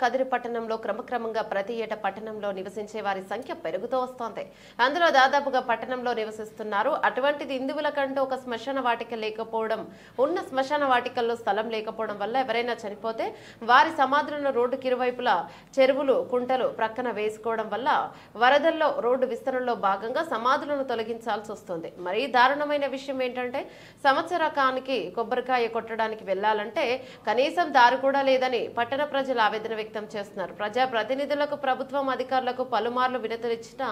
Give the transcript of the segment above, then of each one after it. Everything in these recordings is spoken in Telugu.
కదిరి పట్టణంలో క్రమక్రమంగా ప్రతి ఏటా పట్టణంలో నివసించే వారి సంఖ్య పెరుగుతూ వస్తోంది. అందులో దాదాపుగా పట్టణంలో నివసిస్తున్నారు. అటువంటిది హిందువులకంటూ ఒక శ్మశాన వాటిక లేకపోవడం, ఉన్న శ్మశాన వాటికల్లో స్థలం లేకపోవడం వల్ల ఎవరైనా చనిపోతే వారి సమాధులను రోడ్డుకి ఇరువైపులా చెరువులు, కుంటలు ప్రక్కన వేసుకోవడం వల్ల వరదల్లో రోడ్డు విస్తరణలో భాగంగా సమాధులను తొలగించాల్సి వస్తుంది. మరీ దారుణమైన విషయం ఏంటంటే సంవత్సరకానికి కొబ్బరికాయ కొట్టడానికి వెళ్లాలంటే కనీసం దారి కూడా లేదని పట్టణ ప్రజలు ఆవేదన వ్యక్తం చేస్తున్నారు. ప్రజా ప్రతినిధులకు, ప్రభుత్వం అధికారులకు పలుమార్లు వినతులిచ్చినా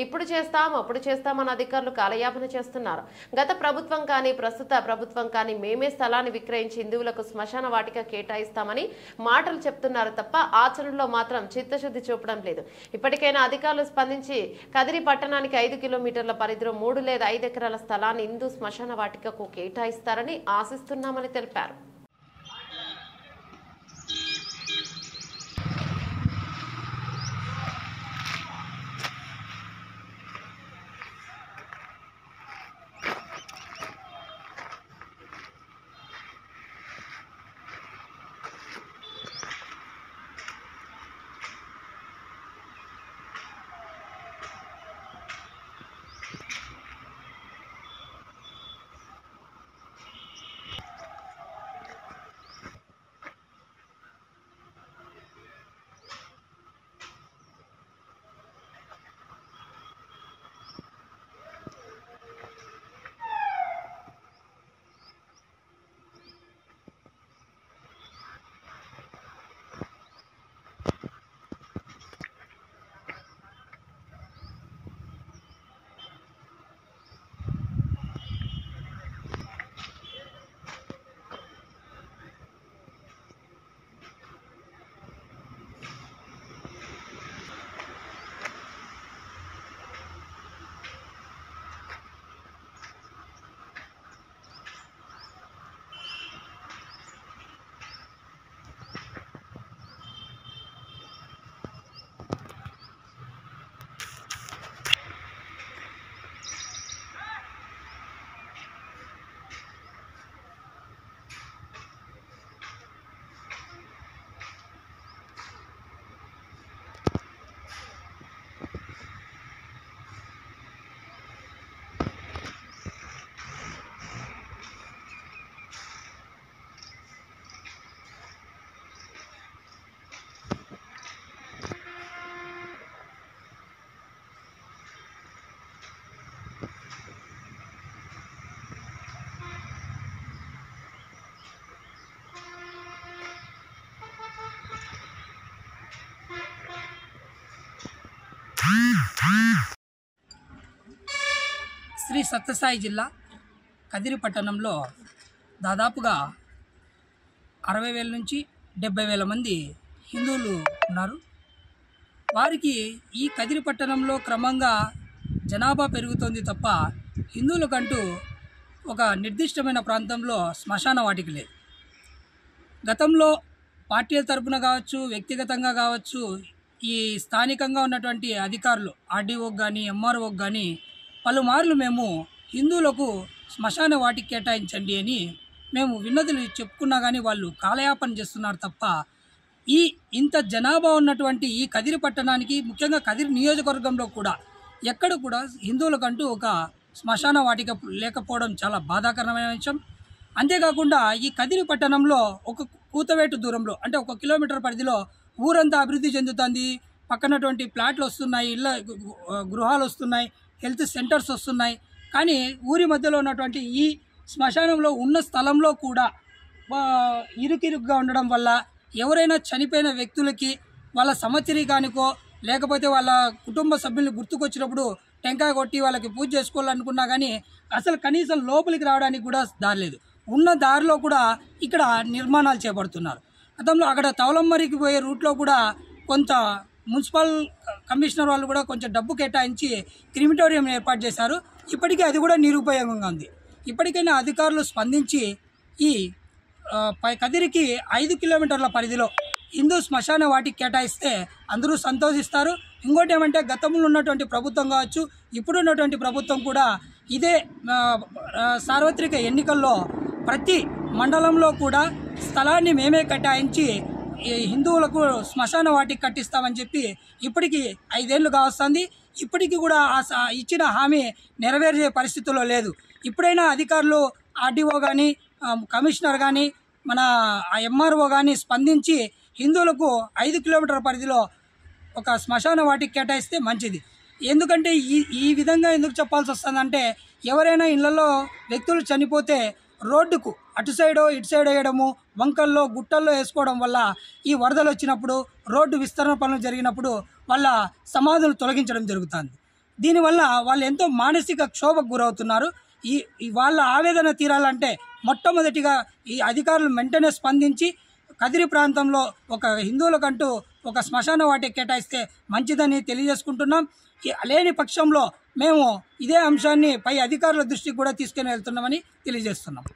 ఇప్పుడు చేస్తాం, అప్పుడు చేస్తామని అధికారులు కాలయాపన చేస్తున్నారు. గత ప్రభుత్వం కానీ, ప్రస్తుత ప్రభుత్వం కానీ మేమే స్థలాన్ని విక్రయించి హిందువులకు శ్మశాన వాటిక కేటాయిస్తామని మాటలు చెప్తున్నారు తప్ప ఆచరణలో మాత్రం చిత్తశుద్ధి చూపడం లేదు. ఇప్పటికైనా అధికారులు స్పందించి కదిరి పట్టణానికి 5 కిలోమీటర్ల పరిధిలో 3 లేదా 5 ఎకరాల స్థలాన్ని హిందూ శ్మశాన వాటికకు కేటాయిస్తారని ఆశిస్తున్నామని తెలిపారు. శ్రీ సత్యసాయి జిల్లా కదిరి పట్టణంలో దాదాపుగా 60,000 నుంచి 70,000 మంది హిందువులు ఉన్నారు. వారికి ఈ కదిరి పట్టణంలో క్రమంగా జనాభా పెరుగుతోంది తప్ప హిందువులకంటూ ఒక నిర్దిష్టమైన ప్రాంతంలో శ్మశాన వాటిక లేదు. గతంలో పార్టీల తరపున కావచ్చు, వ్యక్తిగతంగా కావచ్చు, ఈ స్థానికంగా ఉన్నటువంటి అధికారులు ఆర్డీఓకి కానీ, ఎంఆర్ఓకి కానీ పలుమార్లు మేము హిందువులకు శ్మశాన వాటిక కేటాయించండి అని మేము విన్నతులు చెప్పుకున్నా కానీ వాళ్ళు కాలయాపన చేస్తున్నారు తప్ప ఇంత జనాభా ఉన్నటువంటి ఈ కదిరి పట్టణానికి, ముఖ్యంగా కదిరి నియోజకవర్గంలో కూడా ఎక్కడ కూడా హిందువులకంటూ ఒక శ్మశాన వాటిక లేకపోవడం చాలా బాధాకరమైన విషయం. అంతేకాకుండా ఈ కదిరి పట్టణంలో ఒక కూతవేటు దూరంలో, అంటే 1 కిలోమీటర్ పరిధిలో ఊరంతా అభివృద్ధి చెందుతుంది. పక్కనటువంటి ప్లాట్లు వస్తున్నాయి, గృహాలు వస్తున్నాయి, హెల్త్ సెంటర్స్ వస్తున్నాయి. కానీ ఊరి మధ్యలో ఉన్నటువంటి ఈ శ్మశానంలో ఉన్న స్థలంలో కూడా ఇరుకిరుగ్గా ఉండడం వల్ల ఎవరైనా చనిపోయిన వ్యక్తులకి వాళ్ళ సంవత్సరీకానికో లేకపోతే వాళ్ళ కుటుంబ సభ్యుల్ని గుర్తుకొచ్చినప్పుడు టెంకాయ కొట్టి వాళ్ళకి పూజ చేసుకోవాలనుకున్నా కానీ అసలు కనీసం లోపలికి రావడానికి కూడా దారి లేదు. ఉన్న దారిలో కూడా ఇక్కడ నిర్మాణాలు చేపడుతున్నారు. గతంలో అక్కడ తవలమ్మరికి పోయే రూట్లో కూడా కొంత మున్సిపల్ కమిషనర్ వాళ్ళు కూడా కొంచెం డబ్బు కేటాయించి క్రిమిటోరియం ఏర్పాటు చేశారు. ఇప్పటికీ అది కూడా నిరుపయోగంగా ఉంది. ఇప్పటికైనా అధికారులు స్పందించి ఈ కదిరికి 5 కిలోమీటర్ల పరిధిలో హిందూ శ్మశాన వాటికి కేటాయిస్తే అందరూ సంతోషిస్తారు. ఇంకోటి ఏమంటే గతంలో ఉన్నటువంటి ప్రభుత్వం కావచ్చు, ఇప్పుడున్నటువంటి ప్రభుత్వం కూడా ఇదే సార్వత్రిక ఎన్నికల్లో ప్రతి మండలంలో కూడా స్థలాన్ని మేమే కేటాయించి ఈ హిందువులకు శ్మశాన వాటికి కట్టిస్తామని చెప్పి ఇప్పటికీ 5 ఏళ్ళు కావస్తుంది. ఇప్పటికీ కూడా ఇచ్చిన హామీ నెరవేర్చే పరిస్థితుల్లో లేదు. ఇప్పుడైనా అధికారులు ఆర్డీఓ కానీ కమిషనర్ కానీ మన ఎంఆర్ఓ కానీ స్పందించి హిందువులకు 5 కిలోమీటర్ల పరిధిలో ఒక శ్మశాన వాటికి కేటాయిస్తే మంచిది. ఎందుకంటే ఈ విధంగా ఎందుకు చెప్పాల్సి వస్తుందంటే, ఎవరైనా ఇళ్లలో వ్యక్తులు చనిపోతే రోడ్డుకు అటు సైడో ఇటు సైడ్ వేయడము, వంకల్లో గుట్టల్లో వేసుకోవడం వల్ల ఈ వరదలు వచ్చినప్పుడు రోడ్డు విస్తరణ పనులు జరిగినప్పుడు వాళ్ళ సమాధులు తొలగించడం జరుగుతుంది. దీనివల్ల వాళ్ళు ఎంతో మానసిక క్షోభకు గురవుతున్నారు. ఈ వాళ్ళ ఆవేదన తీరాలంటే మొట్టమొదటిగా ఈ అధికారులు వెంటనే స్పందించి కదిరి ప్రాంతంలో ఒక హిందువులకంటూ ఒక శ్మశాన వాటికి కేటాయిస్తే మంచిదని తెలియజేసుకుంటున్నాం. లేని పక్షంలో మేము ఇదే అంశాన్ని పై అధికారుల దృష్టికి కూడా తీసుకుని వెళ్తున్నామని తెలియజేస్తున్నాం.